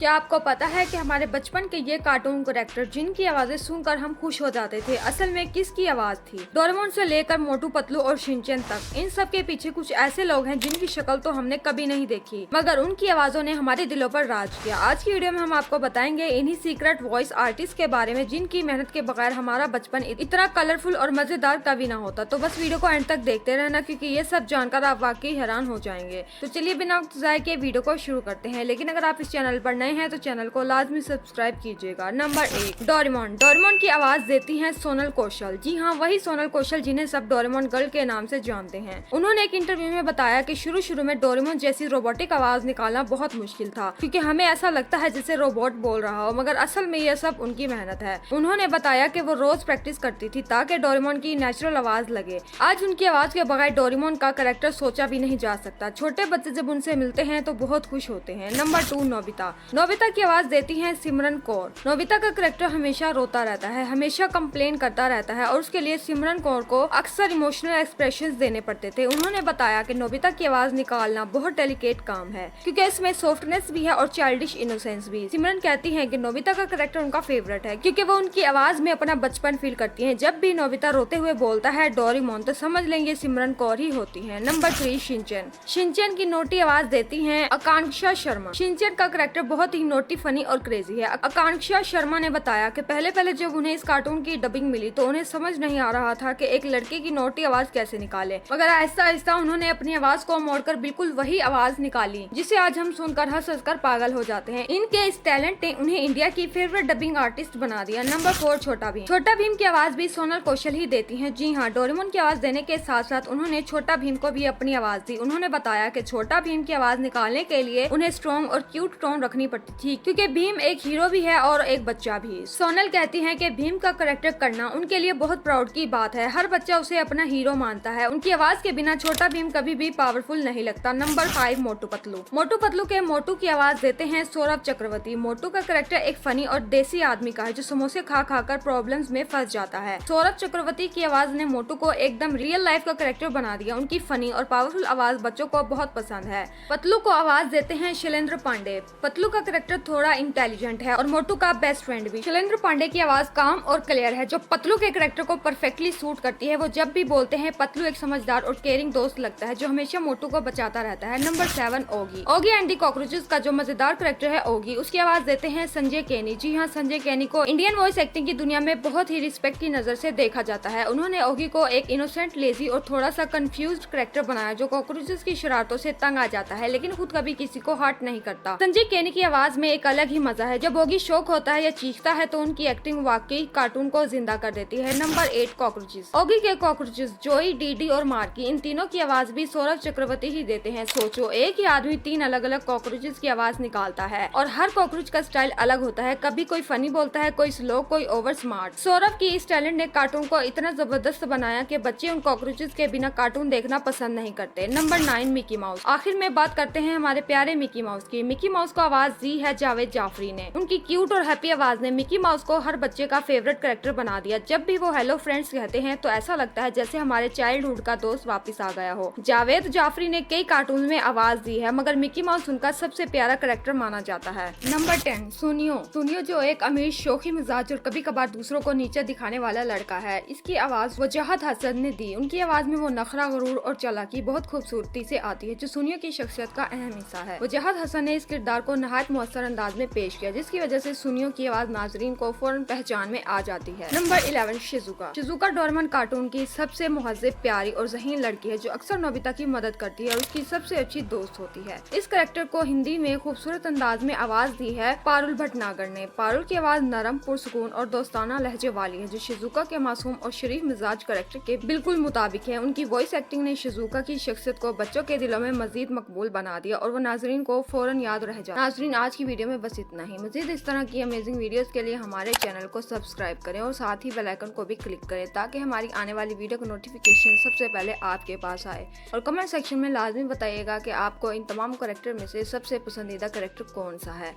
क्या आपको पता है कि हमारे बचपन के ये कार्टून कैरेक्टर जिनकी आवाजें सुनकर हम खुश हो जाते थे, असल में किसकी आवाज थी? डोरेमोन से लेकर मोटू पतलू और शिनचैन तक, इन सब के पीछे कुछ ऐसे लोग हैं जिनकी शक्ल तो हमने कभी नहीं देखी, मगर उनकी आवाजों ने हमारे दिलों पर राज किया। आज की वीडियो में हम आपको बताएंगे इन्हीं सीक्रेट वॉइस आर्टिस्ट के बारे में जिनकी मेहनत के बगैर हमारा बचपन इतना कलरफुल और मजेदार कभी ना होता। तो बस वीडियो को एंड तक देखते रहना, क्योंकि ये सब जानकर आप वाकई हैरान हो जाएंगे। तो चलिए बिना वक्त जाए के वीडियो को शुरू करते हैं, लेकिन अगर आप इस चैनल पर नए हैं तो चैनल को लाजमी सब्सक्राइब कीजिएगा। Number 1, Doraemon. डोरेमोन की आवाज देती हैं सोनल कौशल। जी हाँ, वही सोनल कौशल जिन्हें सब डोरेमोन गर्ल के नाम से जानते हैं। उन्होंने एक इंटरव्यू में बताया कि शुरू में डोरेमोन जैसी रोबोटिक आवाज निकालना बहुत मुश्किल था, क्योंकि हमें ऐसा लगता है जैसे रोबोट बोल रहा हो, मगर असल में यह सब उनकी मेहनत है। उन्होंने बताया कि वो रोज प्रैक्टिस करती थी ताकि डोरेमोन की नेचुरल आवाज लगे। आज उनकी आवाज के बगैर डोरेमोन का कैरेक्टर सोचा भी नहीं जा सकता। छोटे बच्चे जब उनसे मिलते हैं तो बहुत खुश होते हैं। Number 2, Nobita. नोबिता की आवाज देती हैं सिमरन कौर। नोबिता का कैरेक्टर हमेशा रोता रहता है, हमेशा कंप्लेन करता रहता है, और उसके लिए सिमरन कौर को अक्सर इमोशनल एक्सप्रेशंस देने पड़ते थे। उन्होंने बताया कि नोबिता की आवाज निकालना बहुत डेलिकेट काम है, क्योंकि इसमें सॉफ्टनेस भी है और चाइल्डिश इनोसेंस भी। सिमरन कहती है कि नोबिता का कैरेक्टर उनका फेवरेट है, क्योंकि वो उनकी आवाज में अपना बचपन फील करती है। जब भी नोबिता रोते हुए बोलता है डोरेमोन, तो समझ लेंगे सिमरन कौर ही होती है। Number 3, Shinchan. शिनचैन की नोटी आवाज देती है आकांक्षा शर्मा। शिनचैन का कैरेक्टर बहुत ही नोटी, फनी और क्रेजी है। आकांक्षा शर्मा ने बताया कि पहले जब उन्हें इस कार्टून की डबिंग मिली तो उन्हें समझ नहीं आ रहा था कि एक लड़के की नोटी आवाज कैसे निकाले, मगर आहिस्ता आहिस्ता उन्होंने अपनी आवाज को मोड़कर बिल्कुल वही आवाज निकाली, जिसे आज हम सुनकर हंस कर पागल हो जाते हैं। इनके इस टैलेंट ने उन्हें इंडिया की फेवरेट डबिंग आर्टिस्ट बना दिया। नंबर 4, छोटा भीम। छोटा भीम की आवाज भी सोनल कौशल ही देती है। जी हाँ, डोरेमोन की आवाज देने के साथ साथ उन्होंने छोटा भीम को भी अपनी आवाज दी। उन्होंने बताया कि छोटा भीम की आवाज निकालने के लिए उन्हें स्ट्रॉन्ग और क्यूट टोन रखनी पड़ती थी, क्योंकि भीम एक हीरो भी है और एक बच्चा भी। सोनल कहती हैं कि भीम का कैरेक्टर करना उनके लिए बहुत प्राउड की बात है। हर बच्चा उसे अपना हीरो मानता है। उनकी आवाज के बिना छोटा भीम कभी भी पावरफुल नहीं लगता। नंबर 5, मोटू पतलू। मोटू पतलू के मोटू की आवाज देते हैं सौरभ चक्रवर्ती। मोटू का कैरेक्टर एक फनी और देसी आदमी का है, जो समोसे खा कर प्रॉब्लम्स में फंस जाता है। सौरभ चक्रवर्ती की आवाज ने मोटू को एकदम रियल लाइफ का कैरेक्टर बना दिया। उनकी फनी और पावरफुल आवाज बच्चों को बहुत पसंद है। पतलू को आवाज देते हैं शैलेंद्र पांडे। पतलू का कैरेक्टर थोड़ा इंटेलिजेंट है और मोटू का बेस्ट फ्रेंड भी। शैलेंद्र पांडे की आवाज काम और क्लियर है, जो पतलू के कैरेक्टर को परफेक्टली सूट करती है। वो जब भी बोलते हैं पतलू एक समझदार और केयरिंग दोस्त लगता है, जो हमेशा मोटू को बचाता रहता है। Number 7, Oggy. Oggy and the cockroaches का जो मजेदार कैरेक्टर है ओगी, उसकी आवाज देते हैं संजय केनी। जी हाँ, संजय केनी को इंडियन वॉइस एक्टिंग की दुनिया में बहुत ही रिस्पेक्ट की नजर से देखा जाता है। उन्होंने ओगी को एक इनोसेंट, लेजी और थोड़ा सा कंफ्यूज्ड कैरेक्टर बनाया, जो कॉकरोचेस की शरारतों से तंग आ जाता है, लेकिन खुद कभी किसी को हर्ट नहीं करता। संजय केनी की आवाज में एक अलग ही मजा है। जब ओगी शौक होता है या चीखता है तो उनकी एक्टिंग वाकई कार्टून को जिंदा कर देती है। Number 8, cockroaches. ओगी के कॉकरोचेस जोई, डीडी और मार्की, इन तीनों की आवाज भी सौरभ चक्रवर्ती ही देते हैं। सोचो, एक ही आदमी 3 अलग अलग कॉकरोचेस की आवाज निकालता है, और हर कॉकरोच का स्टाइल अलग होता है। कभी कोई फनी बोलता है, कोई स्लो, कोई ओवर स्मार्ट। सौरभ की इस टैलेंट ने कार्टून को इतना जबरदस्त बनाया कि बच्चे उन कॉकरोचेस के बिना कार्टून देखना पसंद नहीं करते। Number 9, Mickey mouse. आखिर में बात करते हैं हमारे प्यारे मिकी माउस की। मिकी माउस को आवाज दी है जावेद जाफरी ने। उनकी क्यूट और हैप्पी आवाज ने मिकी माउस को हर बच्चे का फेवरेट कैरेक्टर बना दिया। जब भी वो हेलो फ्रेंड्स कहते हैं तो ऐसा लगता है जैसे हमारे चाइल्डहुड का दोस्त वापस आ गया हो। जावेद जाफरी ने कई कार्टून में आवाज दी है, मगर मिकी माउस उनका सबसे प्यारा कैरेक्टर माना जाता है। नंबर 10, सुनियो। सुनियो जो एक अमीर, शौखी मिजाज और कभी कभार दूसरों को नीचे दिखाने वाला लड़का है, इसकी आवाज वजाहत हसन ने दी। उनकी आवाज में वो नखरा, गुरूर और चालाकी बहुत खूबसूरती से आती है, जो सुनियो की शख्सियत का अहम हिस्सा है। वजाहत हसन ने इस किरदार को नहायत मुअस्सर अंदाज में पेश किया, जिसकी वजह से सुनियो की आवाज नाजरीन को फौरन पहचान में आ जाती है। Number 11, Shizuka. Shizuka Doraemon cartoon की सबसे मुहज़्ज़िब, प्यारी और ज़हीन लड़की है, जो अक्सर नोबिता की मदद करती है और उसकी सबसे अच्छी दोस्त होती है। इस कैरेक्टर को हिंदी में खूबसूरत अंदाज में आवाज दी है पारुल भटनागर ने। पारुल की आवाज नरम, पुरसुकून और दोस्ताना लहजे वाली है, जो शिजुका के मासूम और शरीफ मिजाज कैरेक्टर के बिल्कुल मुताबिक है। उनकी वॉइस एक्टिंग ने शिजुका की शख्सियत को बच्चों के दिलों में मजीद मकबूल बना दिया और वो नाजरीन को फौरन याद रह जाए। नाजरीन, आज की वीडियो में बस इतना ही। मजीद इस तरह की अमेजिंग वीडियोस के लिए हमारे चैनल को सब्सक्राइब करें और साथ ही बेल आइकन को भी क्लिक करें, ताकि हमारी आने वाली वीडियो का नोटिफिकेशन सबसे पहले आपके पास आए। और कमेंट सेक्शन में लाजमी बताइएगा कि आपको इन तमाम कैरेक्टर में से सबसे पसंदीदा कैरेक्टर कौन सा है।